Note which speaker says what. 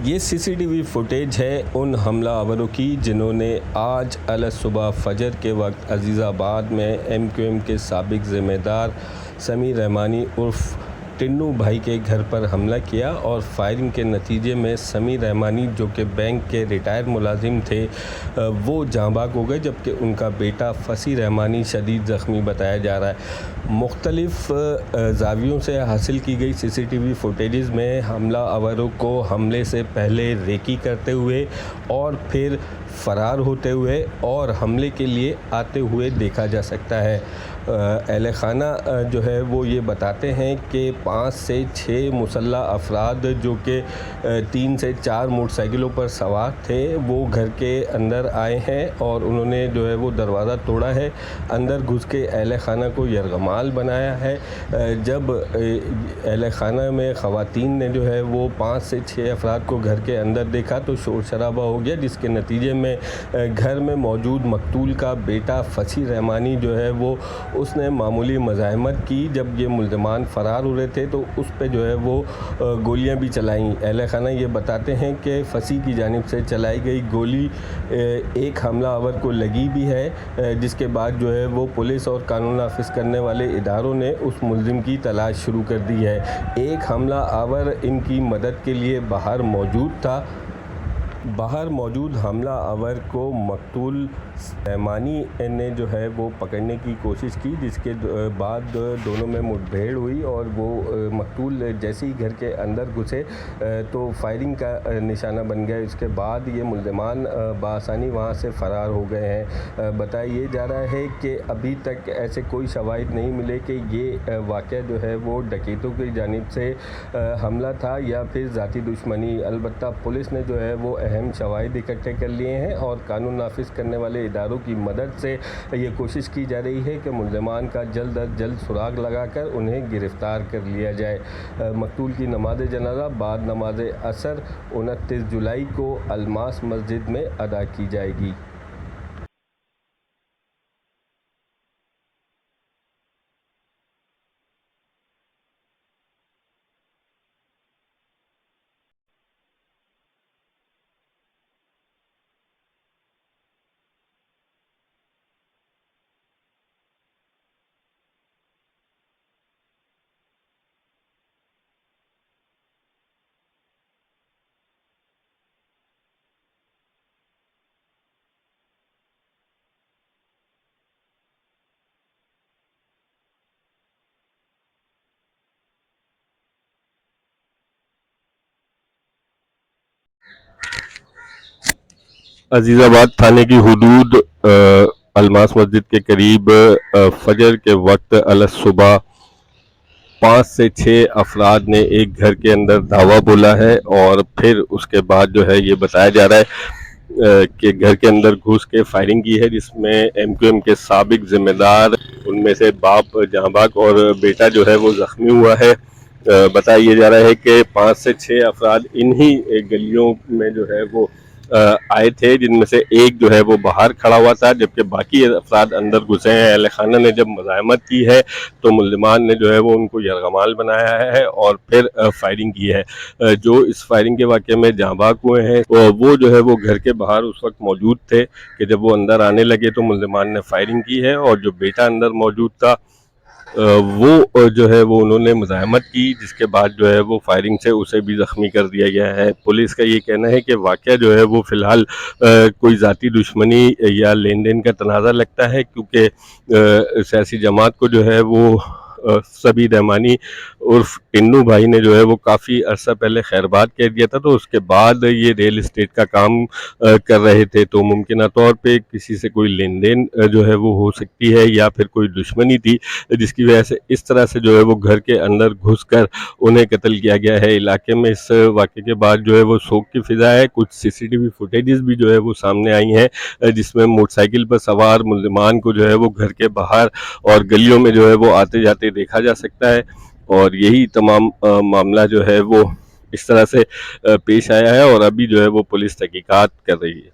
Speaker 1: ये CCTV footage है उन हमलावरों की जिन्होंने आज अलसुबह फजर के वक्त अजीज़ाबाद में एमक्यूएम के साबिक ज़िम्मेदार समीर रहमानी उर्फ टिन्नू भाई के घर पर हमला किया और फायरिंग के नतीजे में समीर रहमानी जो कि बैंक के रिटायर मुलाजिम थे वो जाँबाग हो गए, जबकि उनका बेटा फसी रहमानी शदीद ज़ख्मी बताया जा रहा है। मुख्तलिफ़ ज़ावियों से हासिल की गई सीसीटीवी फुटेजेस में हमलावरों को हमले से पहले रेकी करते हुए और फिर फ़रार होते हुए और हमले के लिए आते हुए देखा जा सकता है। अहले खाना जो है वो ये बताते हैं कि 5 से 6 मुसल्लह अफराद जो कि 3 से 4 मोटरसाइकिलों पर सवार थे वो घर के अंदर आए हैं और उन्होंने जो है वो दरवाज़ा तोड़ा है, अंदर घुस के अहले खाना को यरगमाल बनाया है। जब अहले खाना में ख़वातीन ने जो है वो 5 से 6 अफराद को घर के अंदर देखा तो शोर शराबा हो गया, जिसके नतीजे में घर में मौजूद मकतूल का बेटा फसी रहमानी जो है वो उसने मामूली मज़ाहमत की। जब ये मुल्ज़मान फ़रार हो रहे थे तो उस पे जो है वो गोलियां भी चलाईं। अहले खाना ये बताते हैं कि फसी की जानिब से चलाई गई गोली एक हमलावर को लगी भी है, जिसके बाद जो है वो पुलिस और कानून नाफिज करने वाले इदारों ने उस मुल्ज़िम की तलाश शुरू कर दी है। एक हमलावर इनकी मदद के लिए बाहर मौजूद था। बाहर मौजूद हमलावर को मकतूल रहमानी ने जो है वो पकड़ने की कोशिश की, जिसके बाद दोनों में मुठभेड़ हुई और वो मकतूल जैसे ही घर के अंदर घुसे तो फायरिंग का निशाना बन गया। इसके बाद ये मुल्ज़मान बआसानी वहाँ से फ़रार हो गए हैं। बताया जा रहा है कि अभी तक ऐसे कोई शवाहिद नहीं मिले कि ये वाक़या जो है वो डकैतों की जानिब से हमला था या फिर ज़ाती दुश्मनी। अलबत्ता पुलिस ने जो है वो अहम शवाहिद इकट्ठे कर लिए हैं और कानून नाफिज करने वाले इदारों की मदद से ये कोशिश की जा रही है कि मुल्ज़मान का जल्द अज जल्द सुराग लगाकर उन्हें गिरफ़्तार कर लिया जाए। मकतूल की नमाज जनाजा बाद नमाज असर 29 जुलाई को अलमास मस्जिद में अदा की जाएगी। अजीज़ाबाद थाने की हुदूद अलमास मस्जिद के करीब फजर के वक्त अलसुबह 5 से 6 अफराद ने एक घर के अंदर धावा बोला है और फिर उसके बाद जो है ये बताया जा रहा है कि घर के अंदर घुस के फायरिंग की है, जिसमें एमक्यूएम के साबिक ज़िम्मेदार उनमें से बाप जाँबाग और बेटा जो है वो ज़ख्मी हुआ है। बताया जा रहा है कि 5 से 6 अफराद इन्हीं गलियों में जो है वो आए थे, जिनमें से एक जो है वो बाहर खड़ा हुआ था, जबकि बाकी अफराद अंदर घुसे हैं। अहले खाना ने जब मज़ाहमत की है तो मुल्ज़मान ने जो है वो उनको यरगमाल बनाया है और फिर फायरिंग की है। जो इस फायरिंग के वाक़े में जाँबाग हुए हैं वो जो है वो घर के बाहर उस वक्त मौजूद थे कि जब वो अंदर आने लगे तो मुल्ज़मान ने फायरिंग की है और जो बेटा अंदर मौजूद था वो जो है वो उन्होंने मुज़ाहमत की, जिसके बाद जो है वो फायरिंग से उसे भी ज़ख्मी कर दिया गया है। पुलिस का ये कहना है कि वाक़या जो है वो फ़िलहाल कोई ज़ाती दुश्मनी या लेन देन का तनाज़ा लगता है, क्योंकि सियासी जमात को जो है वो समीर रहमानी उर्फ टिन्नू भाई ने जो है वो काफ़ी अर्सा पहले खैरबाद कह दिया था, तो उसके बाद ये रियल इस्टेट का काम कर रहे थे, तो मुमकिन तौर पे किसी से कोई लेन देन जो है वो हो सकती है या फिर कोई दुश्मनी थी, जिसकी वजह से इस तरह से जो है वो घर के अंदर घुसकर उन्हें कत्ल किया गया है। इलाके में इस वाक़े के बाद जो है वो शोक की फ़िज़ा है। कुछ सीसीटीवी फुटेजेस भी जो है वो सामने आई हैं, जिसमें मोटरसाइकिल पर सवार मुल्ज़मान को जो है वो घर के बाहर और गलियों में जो है वो आते जाते देखा जा सकता है और यही तमाम मामला जो है वो इस तरह से पेश आया है और अभी जो है वो पुलिस तहकीकात कर रही है।